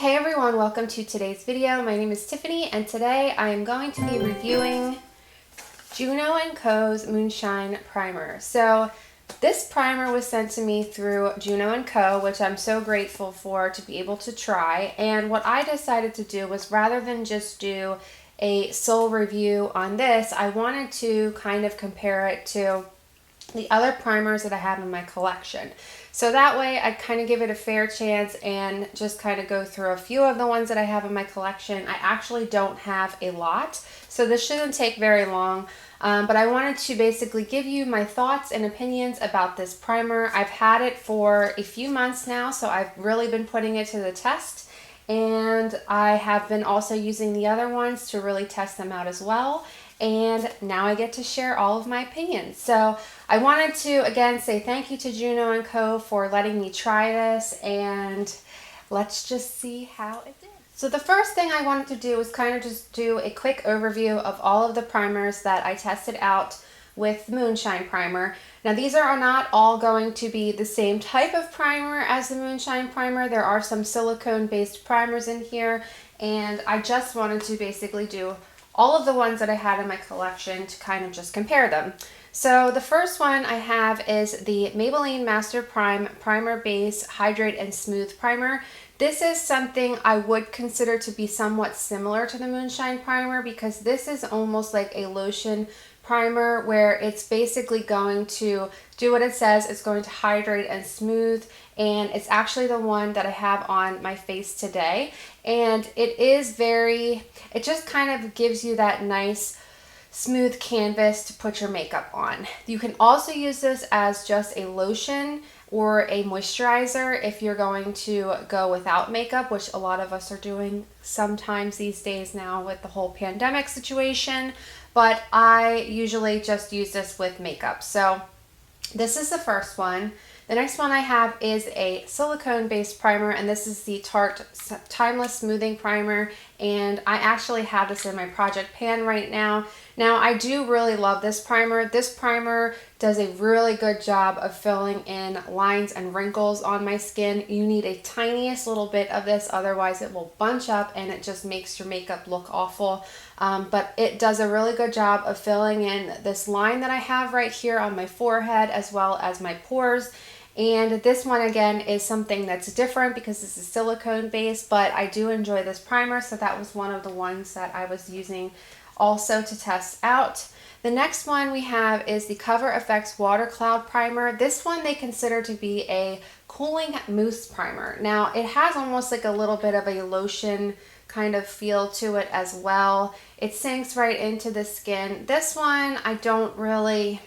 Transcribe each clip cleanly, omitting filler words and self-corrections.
Hey everyone, welcome to today's video. My name is Tiffany and today I am going to be reviewing Juno & Co.'s Moonshine Primer. So this primer was sent to me through Juno & Co., which I'm so grateful for to be able to try. And what I decided to do was, rather than just do a sole review on this, I wanted to kind of compare it to the other primers that I have in my collection. So that way I kind of give it a fair chance and just kind of go through a few of the ones that I have in my collection. I actually don't have a lot, so this shouldn't take very long. But I wanted to basically give you my thoughts and opinions about this primer. I've had it for a few months now, so I've really been putting it to the test. And I have been also using the other ones to really test them out as well. And now I get to share all of my opinions. So I wanted to again say thank you to Juno & Co. for letting me try this, and let's just see how it did. So the first thing I wanted to do was kind of just do a quick overview of all of the primers that I tested out with the Moonshine primer. Now these are not all going to be the same type of primer as the Moonshine primer. There are some silicone based primers in here, and I just wanted to basically do all of the ones that I had in my collection to kind of just compare them. So the first one I have is the Maybelline Master Prime Primer Base Hydrate and Smooth Primer. This is something I would consider to be somewhat similar to the Moonshine primer, because this is almost like a lotion primer where it's basically going to do what it says. It's going to hydrate and smooth, and it's actually the one that I have on my face today. And it just kind of gives you that nice smooth canvas to put your makeup on. You can also use this as just a lotion or a moisturizer if you're going to go without makeup, which a lot of us are doing sometimes these days now with the whole pandemic situation. But I usually just use this with makeup. So this is the first one. The next one I have is a silicone-based primer, and this is the Tarte Timeless Smoothing Primer, and I actually have this in my project pan right now. Now, I do really love this primer. This primer does a really good job of filling in lines and wrinkles on my skin. You need a tiniest little bit of this, otherwise it will bunch up and it just makes your makeup look awful. But it does a really good job of filling in this line that I have right here on my forehead, as well as my pores. And this one again is something that's different because this is silicone based, but I do enjoy this primer, so that was one of the ones that I was using also to test out. The next one we have is the Cover FX Water Cloud Primer. This one they consider to be a cooling mousse primer. Now it has almost like a little bit of a lotion kind of feel to it as well. It sinks right into the skin. This one I don't really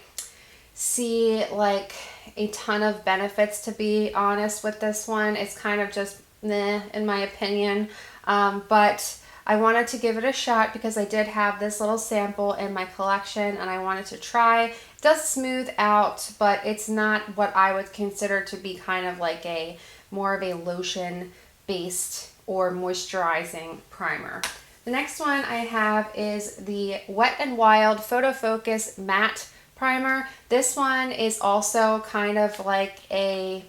see like a ton of benefits, to be honest with this one. It's kind of just meh in my opinion, but I wanted to give it a shot because I did have this little sample in my collection and I wanted to try. It does smooth out, but it's not what I would consider to be kind of like a more of a lotion based or moisturizing primer. The next one I have is the Wet n Wild Photo Focus Matte Primer. This one is also kind of like a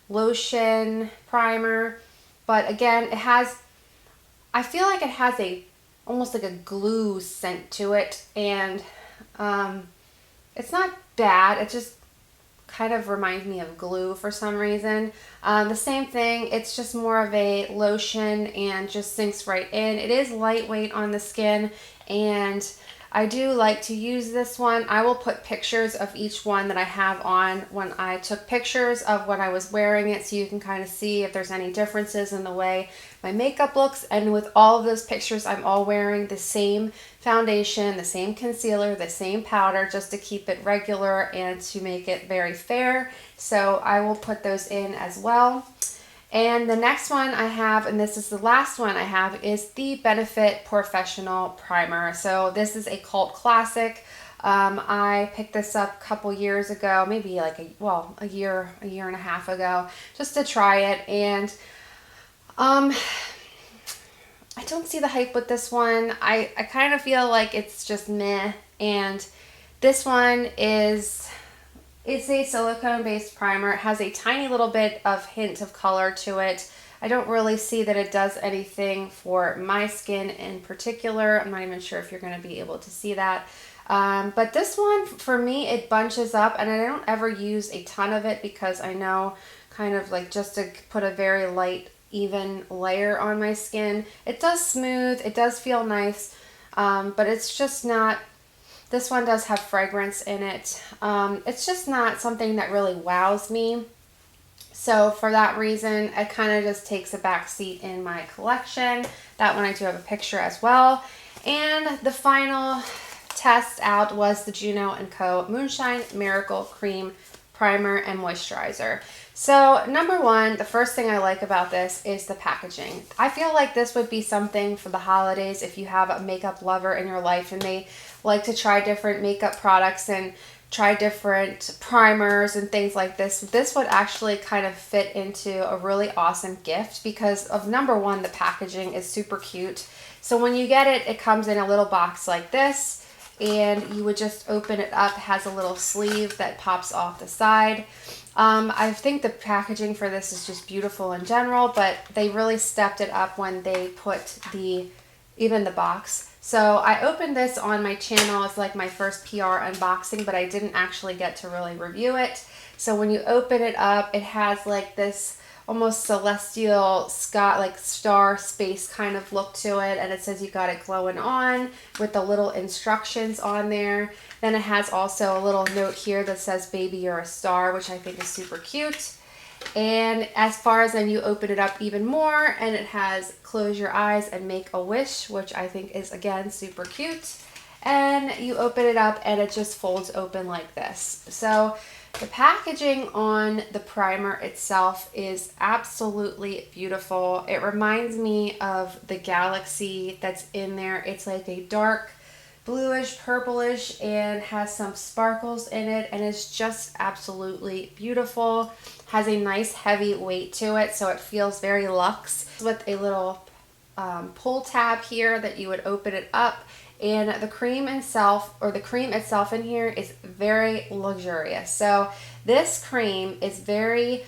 lotion primer, but again, I feel like it has almost like a glue scent to it, and it's not bad. It just kind of reminds me of glue for some reason. The same thing, it's just more of a lotion and just sinks right in. It is lightweight on the skin, and I do like to use this one. I will put pictures of each one that I have on when I took pictures of when I was wearing it, so you can kind of see if there's any differences in the way my makeup looks. And with all of those pictures, I'm all wearing the same foundation, the same concealer, the same powder, just to keep it regular and to make it very fair. So I will put those in as well. And the next one I have, and this is the last one I have, is the Benefit Professional Primer. So this is a cult classic. I picked this up a couple years ago, maybe like a year and a half ago, just to try it. And I don't see the hype with this one. I kind of feel like it's just meh. And this one it's a silicone based primer. It has a tiny little bit of hint of color to it. I don't really see that it does anything for my skin in particular. I'm not even sure if you're going to be able to see that. But this one, for me, it bunches up, and I don't ever use a ton of it because I know kind of like just to put a very light, even layer on my skin. It does smooth, it does feel nice, but it's just not, this one does have fragrance in it. It's just not something that really wows me. So for that reason, it kind of just takes a back seat in my collection. That one I do have a picture as well. And the final test out was the Juno & Co. Moonshine Miracle Cream Primer and Moisturizer. So number one, the first thing I like about this is the packaging. I feel like this would be something for the holidays if you have a makeup lover in your life and they like to try different makeup products and try different primers and things like this. This would actually kind of fit into a really awesome gift because of number one, the packaging is super cute. So when you get it, it comes in a little box like this, and you would just open it up. It has a little sleeve that pops off the side. I think the packaging for this is just beautiful in general, but they really stepped it up when they put even the box. So I opened this on my channel. It's like my first PR unboxing, but I didn't actually get to really review it. So when you open it up, it has like this almost celestial star space kind of look to it, and it says you got it glowing on with the little instructions on there. Then it has also a little note here that says baby you're a star, which I think is super cute. And as far as then you open it up even more, and it has close your eyes and make a wish, which I think is again super cute. And you open it up and it just folds open like this. So the packaging on the primer itself is absolutely beautiful. It reminds me of the galaxy that's in there. It's like a dark bluish, purplish, and has some sparkles in it, and it's just absolutely beautiful. Has a nice heavy weight to it, so it feels very luxe. With a little pull tab here that you would open it up. And the cream itself in here is very luxurious. So this cream is very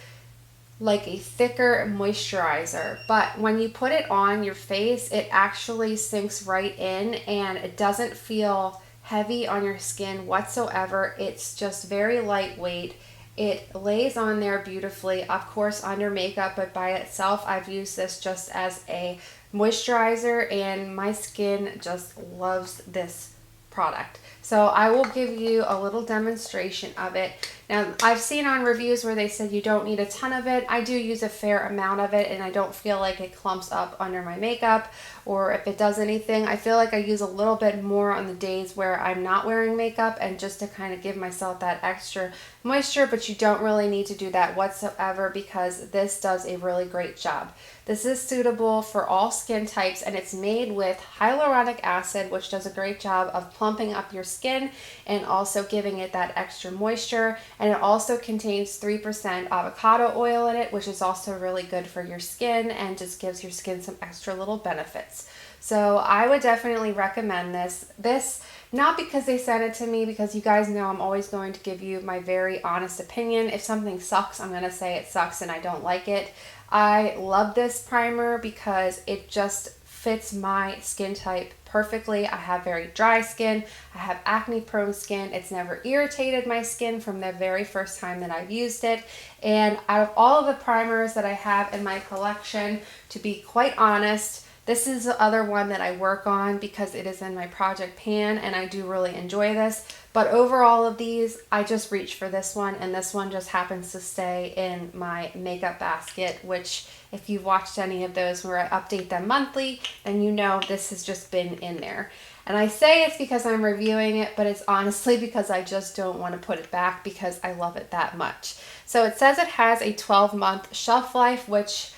like a thicker moisturizer, but when you put it on your face, it actually sinks right in and it doesn't feel heavy on your skin whatsoever. It's just very lightweight. It lays on there beautifully, of course under makeup, but by itself I've used this just as a moisturizer and my skin just loves this product. So I will give you a little demonstration of it. Now I've seen on reviews where they said you don't need a ton of it. I do use a fair amount of it and I don't feel like it clumps up under my makeup or if it does anything. I feel like I use a little bit more on the days where I'm not wearing makeup and just to kind of give myself that extra moisture, but you don't really need to do that whatsoever because this does a really great job. This is suitable for all skin types and it's made with hyaluronic acid, which does a great job of plumping up your skin and also giving it that extra moisture. And it also contains 3% avocado oil in it, which is also really good for your skin and just gives your skin some extra little benefits. So I would definitely recommend this. This, not because they sent it to me, because you guys know I'm always going to give you my very honest opinion. If something sucks, I'm going to say it sucks and I don't like it. I love this primer because it just fits my skin type perfectly. I have very dry skin. I have acne-prone skin. It's never irritated my skin from the very first time that I've used it. And out of all of the primers that I have in my collection, to be quite honest, this is the other one that I work on because it is in my project pan and I do really enjoy this. But over all of these, I just reach for this one, and this one just happens to stay in my makeup basket, which if you've watched any of those where I update them monthly, then you know this has just been in there. And I say it's because I'm reviewing it, but it's honestly because I just don't want to put it back because I love it that much. So it says it has a 12-month shelf life, which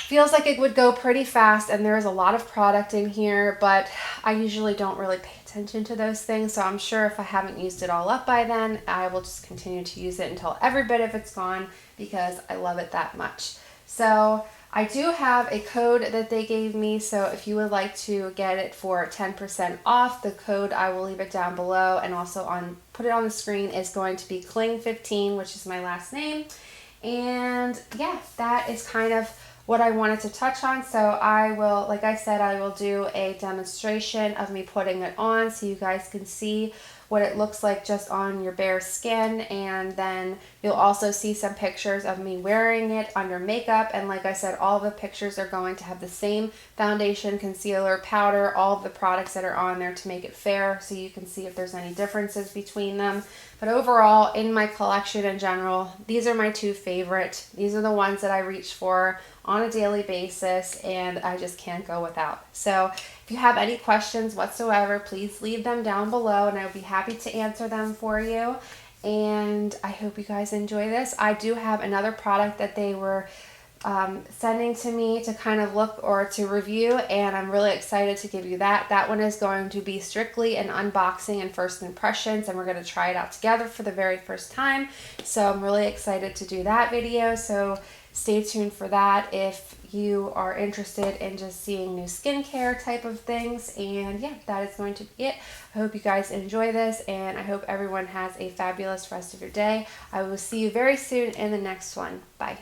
feels like it would go pretty fast, and there's a lot of product in here, but I usually don't really pay attention to those things, so I'm sure if I haven't used it all up by then, I will just continue to use it until every bit of it's gone because I love it that much. So I do have a code that they gave me, so if you would like to get it for 10% off, the code, I will leave it down below, and also put it on the screen, is going to be Kling15, which is my last name. And yeah, that is kind of what I wanted to touch on. So I will, like I said, I will do a demonstration of me putting it on so you guys can see what it looks like just on your bare skin, and then you'll also see some pictures of me wearing it under makeup. And like I said, all the pictures are going to have the same foundation, concealer, powder, all of the products that are on there to make it fair so you can see if there's any differences between them. But overall, in my collection in general, these are my two favorite. These are the ones that I reach for on a daily basis, and I just can't go without. So if you have any questions whatsoever, please leave them down below and I would be happy to answer them for you. And I hope you guys enjoy this. I do have another product that they were sending to me to kind of look or to review, and I'm really excited to give you that. That one is going to be strictly an unboxing and first impressions, and we're going to try it out together for the very first time. So I'm really excited to do that video. So stay tuned for that if you are interested in just seeing new skincare type of things. And yeah, that is going to be it. I hope you guys enjoy this, and I hope everyone has a fabulous rest of your day. I will see you very soon in the next one. Bye.